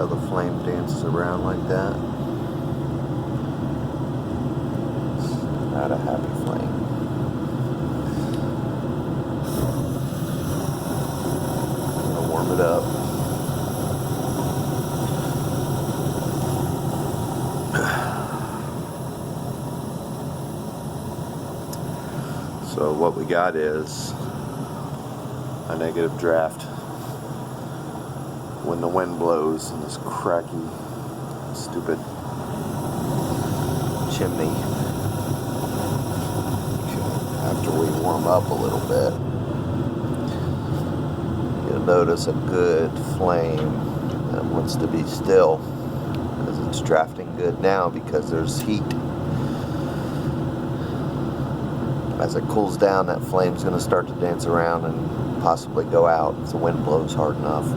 how the flame dances around like that. It's not a happy flame. I'm gonna warm it up. So what we got is a negative draft when the wind blows in this cracky, stupid chimney. After we warm up a little bit, you'll notice a good flame that wants to be still because it's drafting good now because there's heat. As it cools down, that flame's going to start to dance around and possibly go out if the wind blows hard enough.